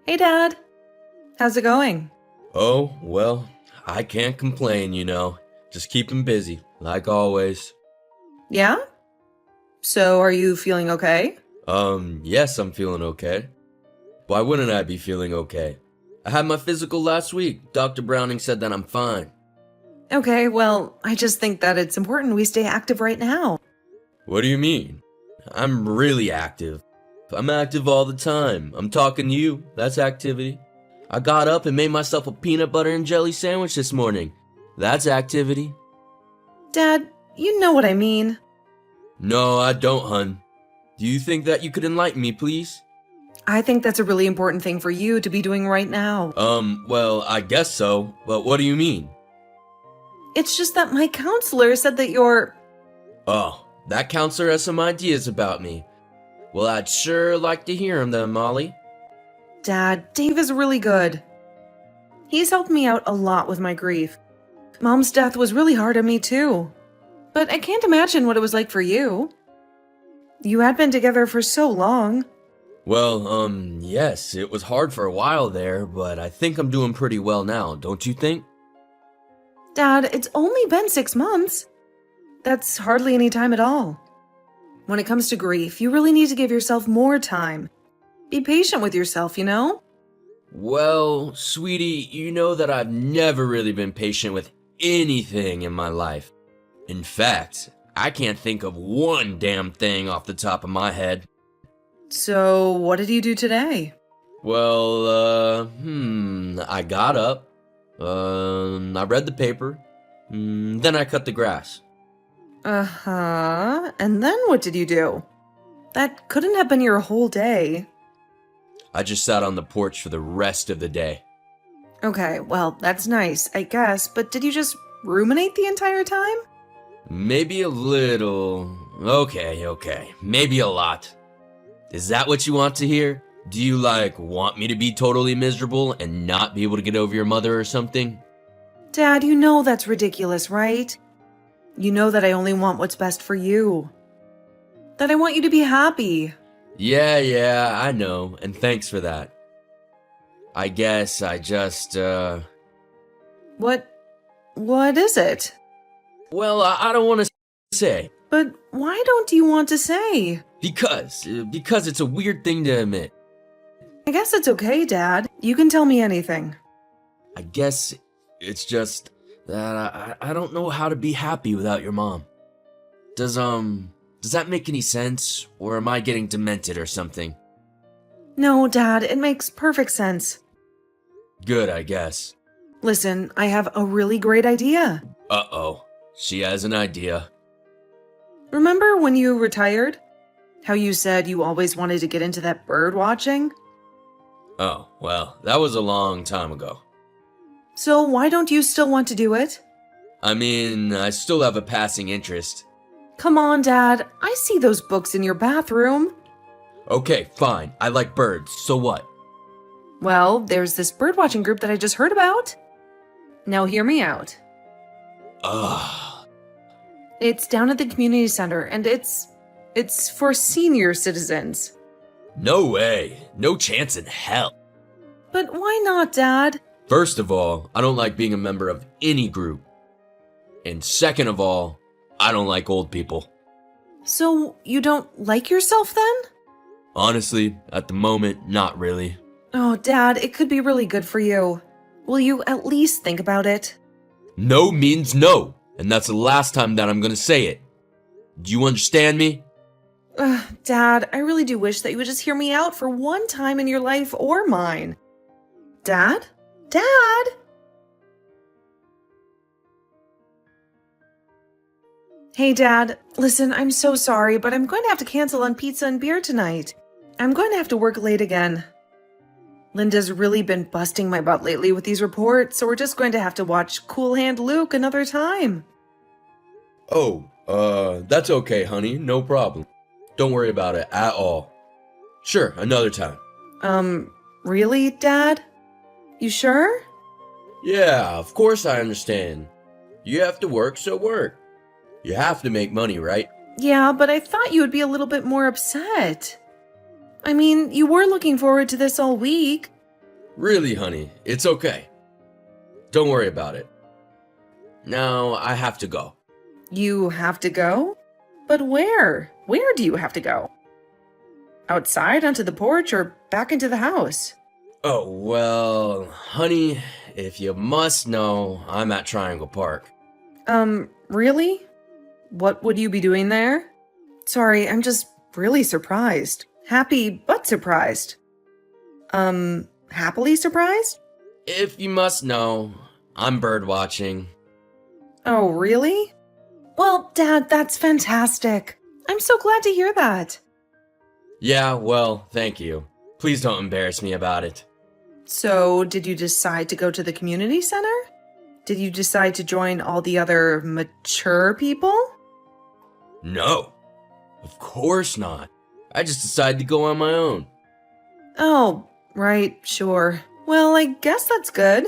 Hey, Dad. How's it going? Oh, well, I can't complain, Just keeping busy, like always. Yeah? So, are you feeling okay? Yes, I'm feeling okay. Why wouldn't I be feeling okay? I had my physical last week. Dr. Browning said that I'm fine. Okay, well, I just think that it's important we stay active right now. What do you mean? I'm really active. I'm active all the time. I'm talking to you. That's activity. I got up and made myself a peanut butter and jelly sandwich this morning. That's activity. Dad, you know what I mean. No, I don't, hun. Do you think that you could enlighten me, please? I think that's a really important thing for you to be doing right now. Well, I guess so, but what do you mean? It's just that my counselor said that you're. Oh, that counselor has some ideas about me. Well, I'd sure like to hear him then, Molly. Dad, Dave is really good. He's helped me out a lot with my grief. Mom's death was really hard on me, too. But I can't imagine what it was like for you. You had been together for so long. Well, yes, it was hard for a while there, but I think I'm doing pretty well now, don't you think? Dad, it's only been 6 months. That's hardly any time at all. When it comes to grief, you really need to give yourself more time. Be patient with yourself, you know? Well, sweetie, you know that I've never really been patient with anything in my life. In fact, I can't think of one damn thing off the top of my head. So, what did you do today? Well, I got up, I read the paper, then I cut the grass. Uh-huh. And then what did you do? That couldn't have been your whole day. I just sat on the porch for the rest of the day. Okay, well, that's nice, I guess, but did you just ruminate the entire time? Maybe a little. Okay, maybe a lot. Is that what you want to hear? Do you, want me to be totally miserable and not be able to get over your mother or something? Dad, you know that's ridiculous, right? You know that I only want what's best for you. That I want you to be happy. Yeah, I know, and thanks for that. I guess I just, What is it? Well, I don't want to say. But why don't you want to say? Because it's a weird thing to admit. I guess it's okay, Dad. You can tell me anything. I guess it's just that I don't know how to be happy without your mom. Does that make any sense? Or am I getting demented or something? No, Dad, it makes perfect sense. Good, I guess. Listen, I have a really great idea. Uh-oh. She has an idea. Remember when you retired? How you said you always wanted to get into that bird watching? Oh, well, that was a long time ago. So why don't you still want to do it? I mean, I still have a passing interest. Come on, Dad. I see those books in your bathroom. Okay, fine. I like birds. So what? Well, there's this birdwatching group that I just heard about. Now hear me out. Ugh. It's down at the community center, and it's for senior citizens. No way. No chance in hell. But why not, Dad? First of all, I don't like being a member of any group. And second of all, I don't like old people. So you don't like yourself then? Honestly, at the moment, not really. Oh, Dad, it could be really good for you. Will you at least think about it? No means no, and that's the last time that I'm gonna say it. Do you understand me? Dad, I really do wish that you would just hear me out for one time in your life or mine. Dad? Dad? Hey, Dad. Listen, I'm so sorry, but I'm going to have to cancel on pizza and beer tonight. I'm going to have to work late again. Linda's really been busting my butt lately with these reports, so we're just going to have to watch Cool Hand Luke another time. Oh, that's okay, honey. No problem. Don't worry about it at all. Sure, another time. Really, Dad? You sure? Yeah, of course I understand. You have to work, so work. You have to make money, right? Yeah, but I thought you would be a little bit more upset. I mean, you were looking forward to this all week. Really, honey, it's okay. Don't worry about it. Now I have to go. You have to go? But where? Where do you have to go? Outside onto the porch or back into the house? Oh, well, honey, if you must know, I'm at Triangle Park. Really? What would you be doing there? Sorry, I'm just really surprised. Happy, but surprised. Happily surprised? If you must know, I'm bird watching. Oh, really? Well, Dad, that's fantastic. I'm so glad to hear that. Yeah, well, thank you. Please don't embarrass me about it. So, did you decide to go to the community center? Did you decide to join all the other mature people? No, of course not. I just decided to go on my own. Oh, right, sure. Well, I guess that's good.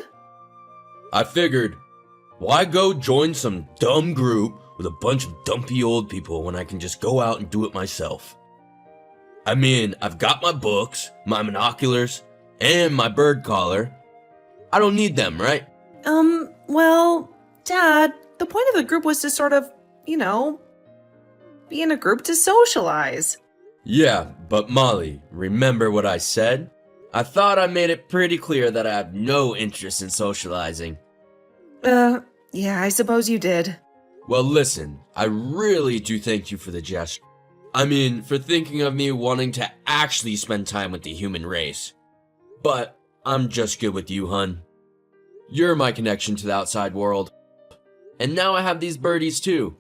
I figured, why go join some dumb group with a bunch of dumpy old people when I can just go out and do it myself? I mean, I've got my books, my binoculars, and my bird collar. I don't need them, right? Well, Dad, the point of the group was to sort of, be in a group to socialize. Yeah, but Molly, remember what I said? I thought I made it pretty clear that I have no interest in socializing. Yeah, I suppose you did. Well, listen, I really do thank you for the gesture. I mean, for thinking of me wanting to actually spend time with the human race. But I'm just good with you, hun. You're my connection to the outside world. And now I have these birdies too.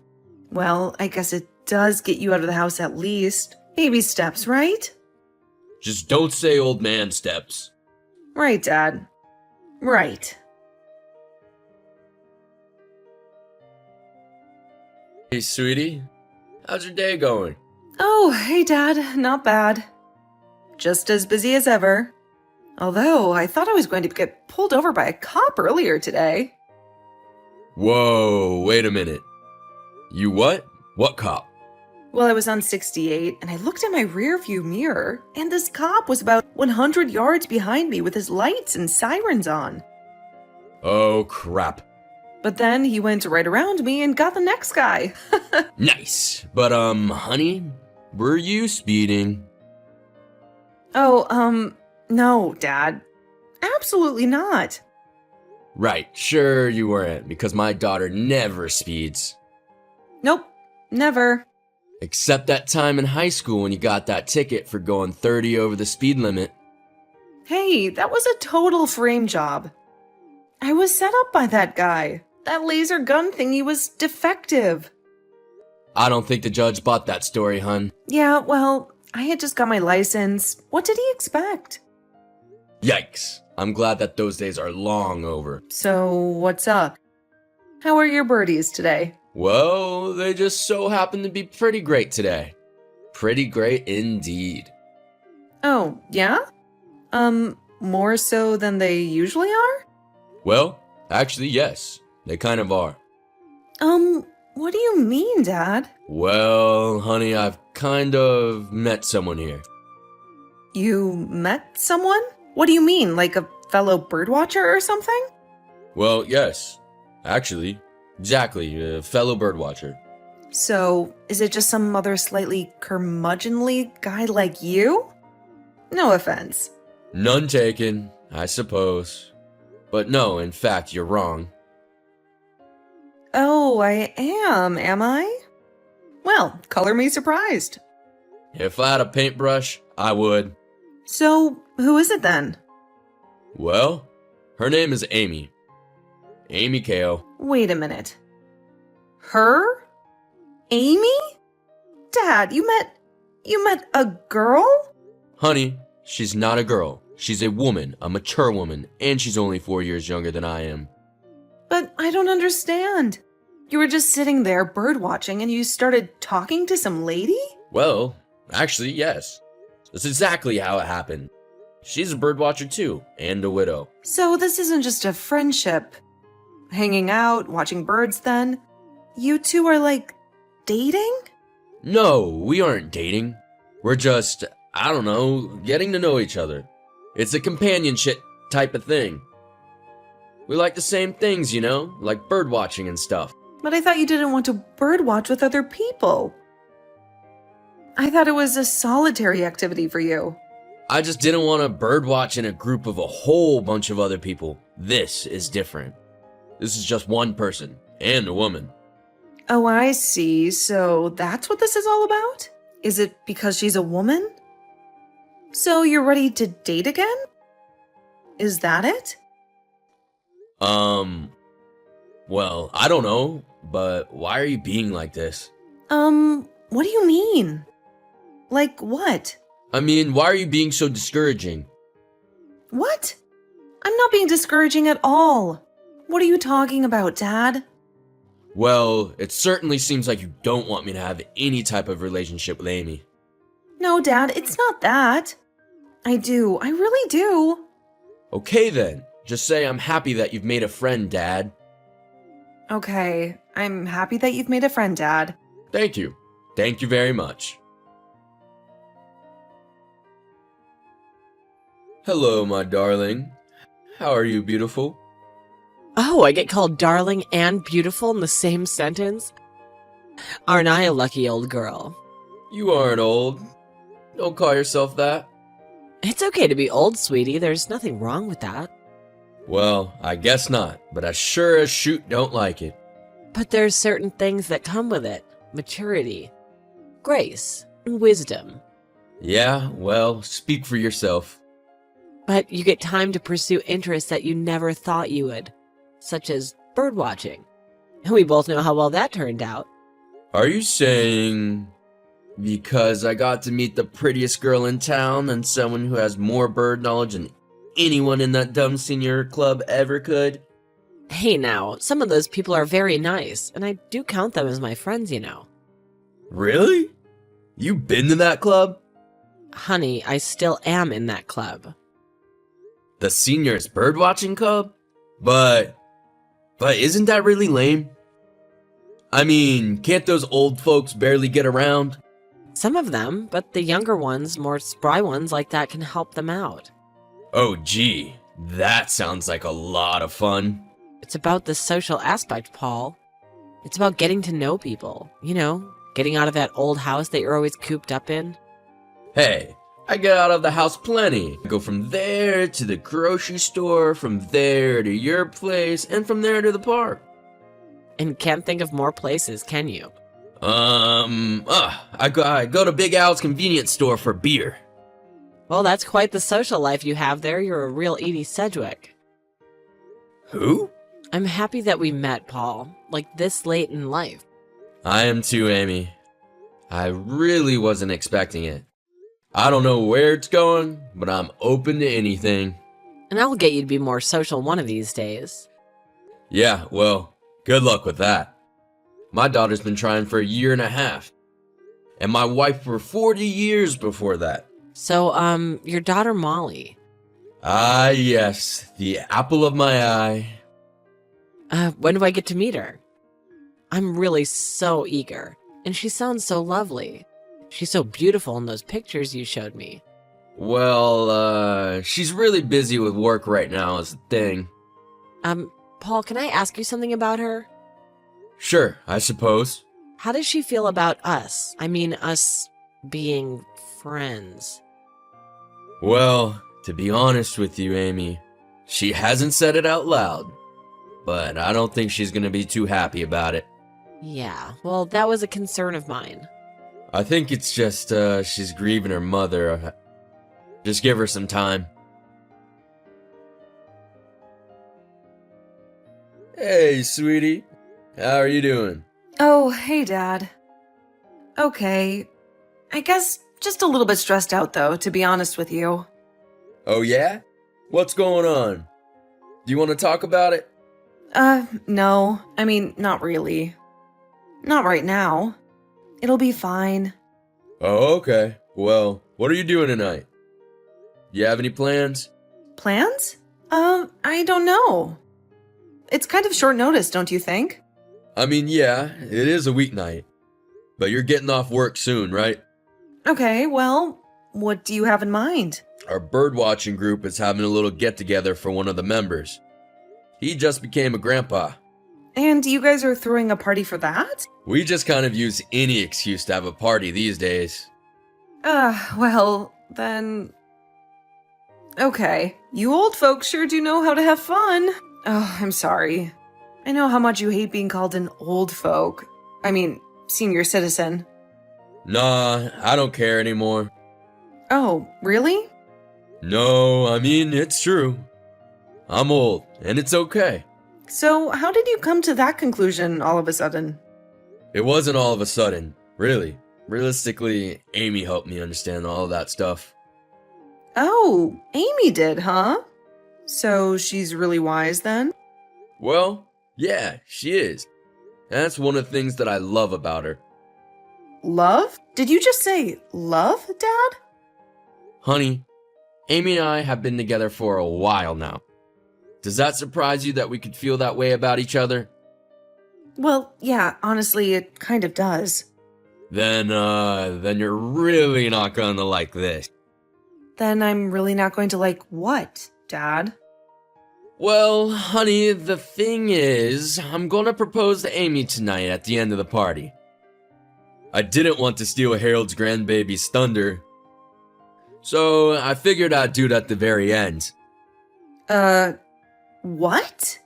Well, I guess it does get you out of the house at least. Baby steps, right? Just don't say old man steps. Right, Dad. Right. Hey, sweetie. How's your day going? Oh, hey, Dad. Not bad. Just as busy as ever. Although, I thought I was going to get pulled over by a cop earlier today. Whoa, wait a minute. You what? What cop? Well, I was on 68, and I looked in my rearview mirror, and this cop was about 100 yards behind me with his lights and sirens on. Oh, crap. But then he went right around me and got the next guy. Nice. But, honey, were you speeding? Oh, no, Dad. Absolutely not. Right, sure you weren't, because my daughter never speeds. Nope, never. Except that time in high school when you got that ticket for going 30 over the speed limit. Hey, that was a total frame job. I was set up by that guy. That laser gun thingy was defective. I don't think the judge bought that story, hun. Yeah, well, I had just got my license. What did he expect? Yikes. I'm glad that those days are long over. So, what's up? How are your birdies today? Well, they just so happen to be pretty great today. Pretty great indeed. Oh, yeah? More so than they usually are? Well, actually, yes. They kind of are. What do you mean, Dad? Well, honey, I've kind of met someone here. You met someone? What do you mean, like a fellow birdwatcher or something? Well, yes. Actually, exactly, a fellow birdwatcher. So, is it just some other slightly curmudgeonly guy like you? No offense. None taken, I suppose. But no, in fact, you're wrong. Oh, I am I? Well, color me surprised. If I had a paintbrush, I would. So, who is it then? Well, her name is Amy. Amy Kao. Wait a minute. Her? Amy? Dad, you met a girl? Honey, she's not a girl. She's a woman, a mature woman, and she's only 4 years younger than I am. But I don't understand. You were just sitting there bird watching and you started talking to some lady? Well, actually, yes. That's exactly how it happened. She's a birdwatcher too, and a widow. So this isn't just a friendship. Hanging out, watching birds then? You two are like dating? No, we aren't dating. We're just, I don't know, getting to know each other. It's a companionship. type of thing. We like the same things, you know, like bird watching and stuff. But I thought you didn't want to birdwatch with other people. I thought it was a solitary activity for you. I just didn't want to birdwatch in a group of a whole bunch of other people. This is different. This is just one person and a woman. Oh, I see. So that's what this is all about? Is it because she's a woman? So you're ready to date again? Is that it? Well, I don't know, but why are you being like this? What do you mean? Like what? I mean, why are you being so discouraging? What? I'm not being discouraging at all. What are you talking about, Dad? Well, it certainly seems like you don't want me to have any type of relationship with Amy. No, Dad, it's not that. I do. I really do. Okay then, just say I'm happy that you've made a friend, Dad. Okay, I'm happy that you've made a friend, Dad. Thank you. Thank you very much. Hello, my darling. How are you, beautiful? Oh, I get called darling and beautiful in the same sentence? Aren't I a lucky old girl? You aren't old. Don't call yourself that. It's okay to be old, sweetie. There's nothing wrong with that. Well, I guess not, but I sure as shoot don't like it. But there's certain things that come with it. Maturity, grace, and wisdom. Yeah, well, speak for yourself. But you get time to pursue interests that you never thought you would, such as birdwatching. And we both know how well that turned out. Are you saying because I got to meet the prettiest girl in town and someone who has more bird knowledge than anyone in that dumb senior club ever could? Hey now, some of those people are very nice, and I do count them as my friends, you know. Really? You been to that club? Honey, I still am in that club. The seniors birdwatching club? But isn't that really lame? I mean, can't those old folks barely get around? Some of them, but the younger ones, more spry ones like that, can help them out. Oh gee, that sounds like a lot of fun. It's about the social aspect, Paul. It's about getting to know people, you know, getting out of that old house that you're always cooped up in. Hey, I get out of the house plenty. I go from there to the grocery store, from there to your place, and from there to the park. And can't think of more places, can you? I go to Big Al's convenience store for beer. Well, that's quite the social life you have there. You're a real Edie Sedgwick. Who? I'm happy that we met, Paul, like this late in life. I am too, Amy. I really wasn't expecting it. I don't know where it's going, but I'm open to anything. And I'll get you to be more social one of these days. Yeah, well, good luck with that. My daughter's been trying for 1.5 years. And my wife for 40 years before that. So, your daughter Molly. Ah, yes, the apple of my eye. When do I get to meet her? I'm really so eager, and she sounds so lovely. She's so beautiful in those pictures you showed me. Well, she's really busy with work right now is the thing. Paul, can I ask you something about her? Sure, I suppose. How does she feel about us? I mean, us being friends. Well, to be honest with you, Amy, she hasn't said it out loud, but I don't think she's gonna be too happy about it. Yeah, well, that was a concern of mine. I think it's just, she's grieving her mother. Just give her some time. Hey, sweetie. How are you doing? Oh, hey, Dad. Okay. I guess just a little bit stressed out, though, to be honest with you. Oh, yeah? What's going on? Do you want to talk about it? No. I mean, not really. Not right now. It'll be fine. Oh, okay. Well, what are you doing tonight? You have any plans? Plans? I don't know. It's kind of short notice, don't you think? I mean, yeah, it is a weeknight. But you're getting off work soon, right? Okay, well, What do you have in mind? Our birdwatching group is having a little get-together for one of the members. He just became a grandpa. And you guys are throwing a party for that? We just kind of use any excuse to have a party these days. Well, then... Okay, you old folks sure do know how to have fun. Oh, I'm sorry. I know how much you hate being called an old folk. I mean, senior citizen. Nah, I don't care anymore. Oh, really? No, I mean, it's true. I'm old, and it's okay. So, how did you come to that conclusion all of a sudden? It wasn't all of a sudden, really. Realistically, Amy helped me understand all of that stuff. Oh, Amy did, huh? So, she's really wise then? Well, yeah, she is. That's one of the things that I love about her. Love? Did you just say love, Dad? Honey, Amy and I have been together for a while now. Does that surprise you that we could feel that way about each other? Well, yeah, honestly, it kind of does. Then you're really not gonna like this. Then I'm really not going to like what, Dad? Well, honey, the thing is, I'm gonna propose to Amy tonight at the end of the party. I didn't want to steal Harold's grandbaby's thunder, so I figured I'd do it at the very end. What?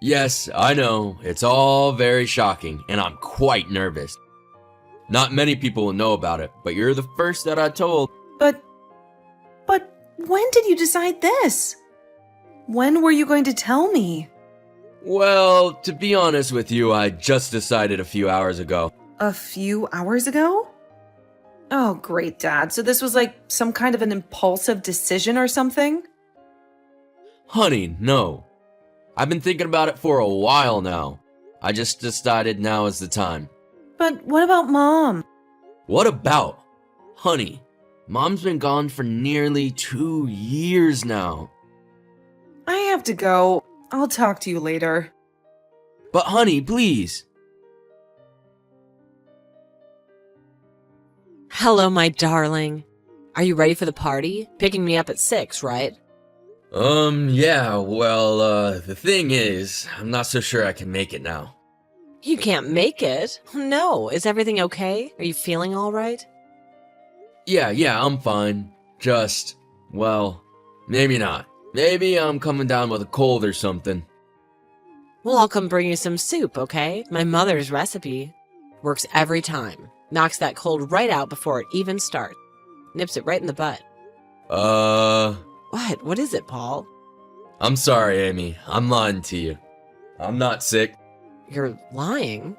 Yes, I know, it's all very shocking, and I'm quite nervous. Not many people will know about it, but you're the first that I told. But when did you decide this? When were you going to tell me? Well, to be honest with you, I just decided a few hours ago. A few hours ago? Oh, great, Dad. So this was like some kind of an impulsive decision or something? Honey, no. I've been thinking about it for a while now. I just decided now is the time. But what about Mom? What about? Honey, Mom's been gone for nearly 2 years now. I have to go. I'll talk to you later. But honey, please. Hello, my darling. Are you ready for the party? Picking me up at 6, right? Yeah, well, the thing is, I'm not so sure I can make it now. You can't make it. No, is everything okay? Are you feeling all right? Yeah, I'm fine. Just, well, maybe not. Maybe I'm coming down with a cold or something. Well, I'll come bring you some soup, okay? My mother's recipe. Works every time. Knocks that cold right out before it even starts. Nips it right in the butt. What? What is it, Paul? I'm sorry, Amy. I'm lying to you. I'm not sick. You're lying?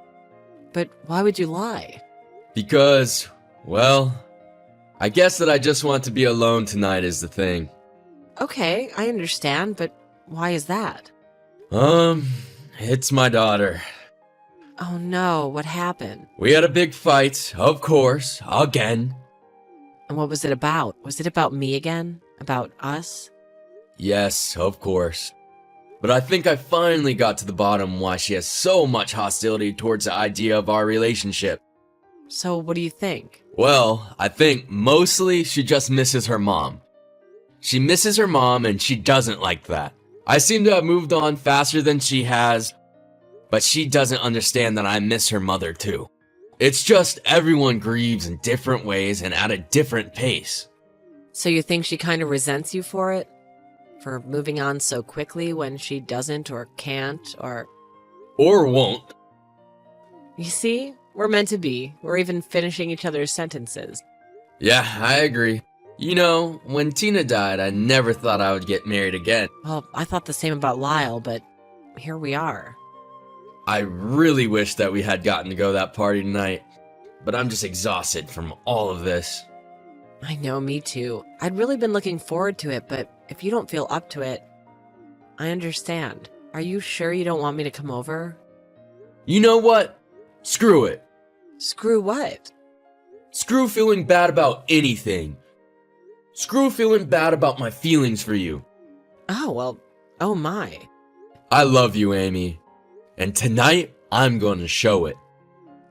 But why would you lie? Because, well, I guess that I just want to be alone tonight is the thing. Okay, I understand, but why is that? It's my daughter. Oh no, what happened? We had a big fight, of course, again. And what was it about? Was it about me again? About us? Yes, of course. But I think I finally got to the bottom why she has so much hostility towards the idea of our relationship. So what do you think? Well, I think mostly she just misses her mom. She misses her mom and she doesn't like that. I seem to have moved on faster than she has, but she doesn't understand that I miss her mother too. It's just everyone grieves in different ways and at a different pace. So you think she kind of resents you for it? For moving on so quickly when she doesn't or can't or... Or won't. You see? We're meant to be. We're even finishing each other's sentences. Yeah, I agree. You know, when Tina died, I never thought I would get married again. Well, I thought the same about Lyle, but here we are. I really wish that we had gotten to go to that party tonight, but I'm just exhausted from all of this. I know, me too. I'd really been looking forward to it, but if you don't feel up to it, I understand. Are you sure you don't want me to come over? You know what? Screw it. Screw what? Screw feeling bad about anything. Screw feeling bad about my feelings for you. Oh, well, oh my. I love you, Amy. And tonight, I'm going to show it.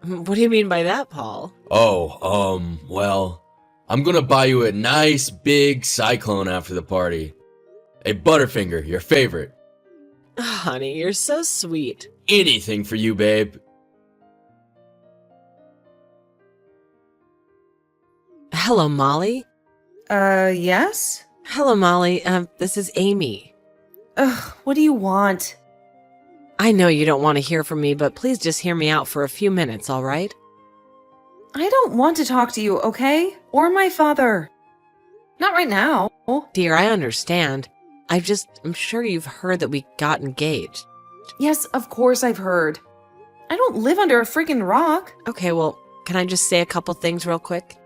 What do you mean by that, Paul? Oh, well, I'm gonna buy you a nice big cyclone after the party. A Butterfinger, your favorite. Honey, you're so sweet. Anything for you, babe. Hello, Molly. Yes? Hello, Molly. This is Amy. Ugh, what do you want? I know you don't want to hear from me, but please just hear me out for a few minutes, all right? I don't want to talk to you, okay? Or my father. Not right now. Dear, I understand. I'm sure you've heard that we got engaged. Yes, of course I've heard. I don't live under a freaking rock. Okay, well, can I just say a couple things real quick?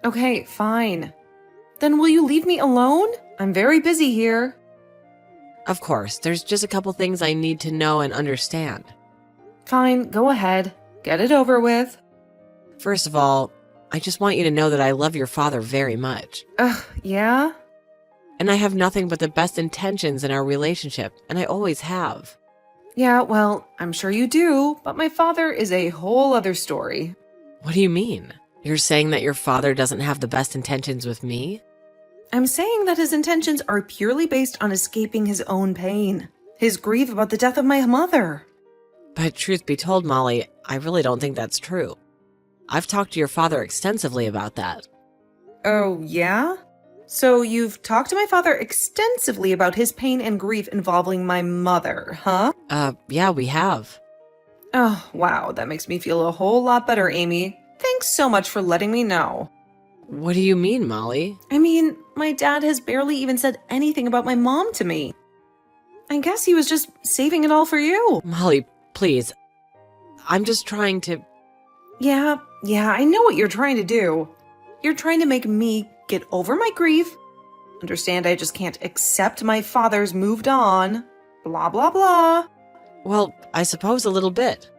Okay, fine. Then will you leave me alone? I'm very busy here. Of course, there's just a couple things I need to know and understand. Fine, go ahead. Get it over with. First of all, I just want you to know that I love your father very much. Ugh, yeah? And I have nothing but the best intentions in our relationship, and I always have. Yeah, well, I'm sure you do, but my father is a whole other story. What do you mean? You're saying that your father doesn't have the best intentions with me? I'm saying that his intentions are purely based on escaping his own pain, his grief about the death of my mother. But truth be told, Molly, I really don't think that's true. I've talked to your father extensively about that. Oh, yeah? So you've talked to my father extensively about his pain and grief involving my mother, huh? Yeah, we have. Oh, wow, that makes me feel a whole lot better, Amy. Thanks so much for letting me know. What do you mean, Molly? I mean, my dad has barely even said anything about my mom to me. I guess he was just saving it all for you. Molly, please. I'm just trying to... Yeah, I know what you're trying to do. You're trying to make me get over my grief. Understand I just can't accept my father's moved on. Blah, blah, blah. Well, I suppose a little bit.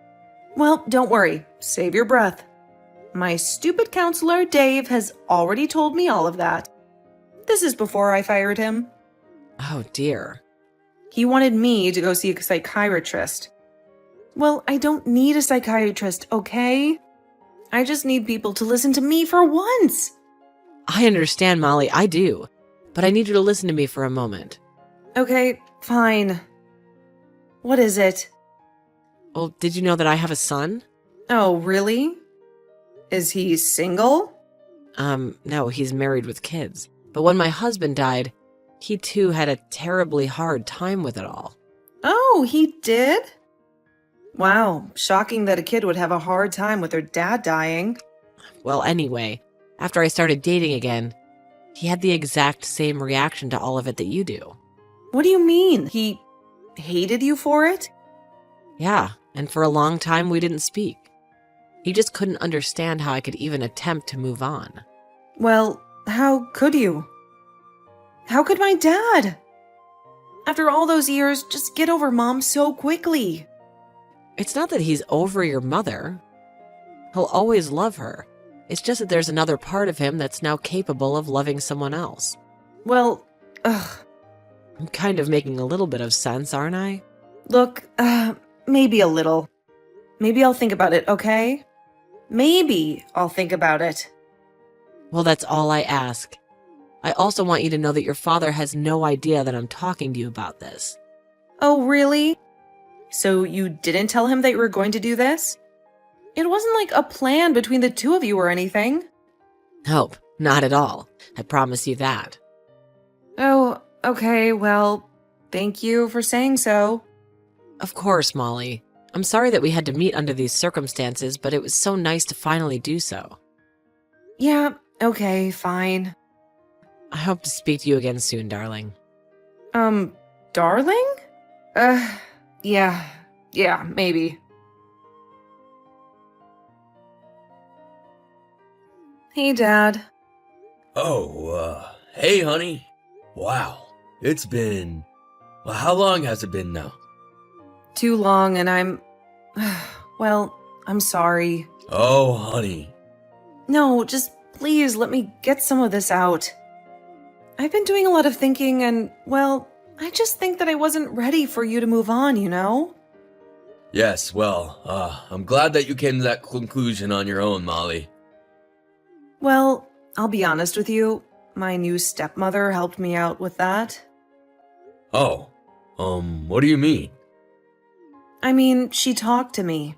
Well, don't worry. Save your breath. My stupid counselor, Dave, has already told me all of that. This is before I fired him. Oh, dear. He wanted me to go see a psychiatrist. Well, I don't need a psychiatrist, okay? I just need people to listen to me for once. I understand, Molly, I do. But I need you to listen to me for a moment. Okay, fine. What is it? Well, did you know that I have a son? Oh, really? Is he single? No, he's married with kids. But when my husband died, he too had a terribly hard time with it all. Oh, he did? Wow, shocking that a kid would have a hard time with their dad dying. Well, anyway, after I started dating again, he had the exact same reaction to all of it that you do. What do you mean? He hated you for it? Yeah, and for a long time we didn't speak. He just couldn't understand how I could even attempt to move on. Well, how could you? How could my dad? After all those years, just get over Mom so quickly. It's not that he's over your mother. He'll always love her. It's just that there's another part of him that's now capable of loving someone else. Well, ugh. I'm kind of making a little bit of sense, aren't I? Look, maybe a little. Maybe I'll think about it, okay? Maybe I'll think about it. Well, that's all I ask. I also want you to know that your father has no idea that I'm talking to you about this. Oh, really? So you didn't tell him that you were going to do this? It wasn't like a plan between the two of you or anything. Nope, not at all. I promise you that. Oh, okay, well, thank you for saying so. Of course, Molly. I'm sorry that we had to meet under these circumstances, but it was so nice to finally do so. Yeah, okay, fine. I hope to speak to you again soon, darling. Darling? Yeah, maybe. Hey, Dad. Oh, hey, honey. Wow, it's been... Well, how long has it been now? Too long, and I'm... Well, I'm sorry. Oh, honey. No, just please let me get some of this out. I've been doing a lot of thinking, and, well, I just think that I wasn't ready for you to move on, you know? Yes, well, I'm glad that you came to that conclusion on your own, Molly. Well, I'll be honest with you, my new stepmother helped me out with that. Oh, what do you mean? I mean, she talked to me.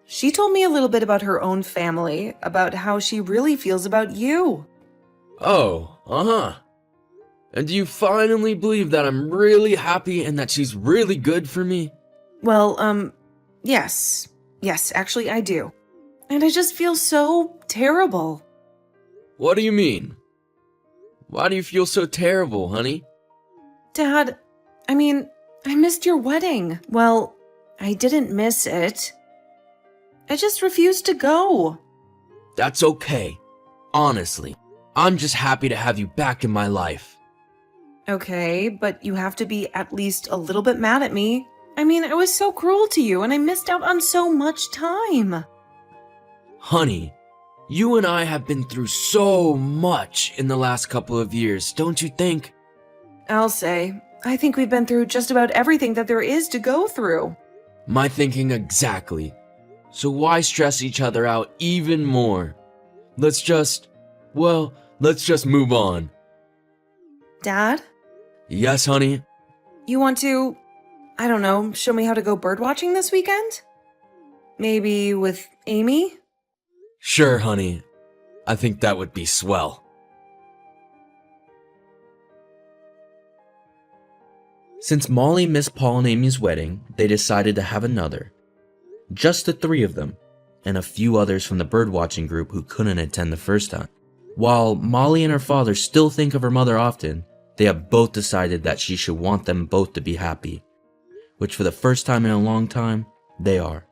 She told me a little bit about her own family, about how she really feels about you. Oh, uh-huh. And do you finally believe that I'm really happy and that she's really good for me? Well, yes. Yes, actually, I do. And I just feel so terrible. What do you mean? Why do you feel so terrible, honey? Dad, I mean, I missed your wedding. Well, I didn't miss it. I just refused to go. That's okay. Honestly, I'm just happy to have you back in my life. Okay, but you have to be at least a little bit mad at me. I mean, I was so cruel to you and I missed out on so much time. Honey, you and I have been through so much in the last couple of years, don't you think? I'll say, I think we've been through just about everything that there is to go through. My thinking exactly. So why stress each other out even more? Let's just move on. Dad, Yes, honey? you want to, I don't know, show me how to go birdwatching this weekend? Maybe with Amy? Sure, honey. I think that would be swell. Since Molly missed Paul and Amy's wedding, they decided to have another. Just the three of them, and a few others from the birdwatching group who couldn't attend the first time. While Molly and her father still think of her mother often, they have both decided that she should want them both to be happy. Which for the first time in a long time, they are.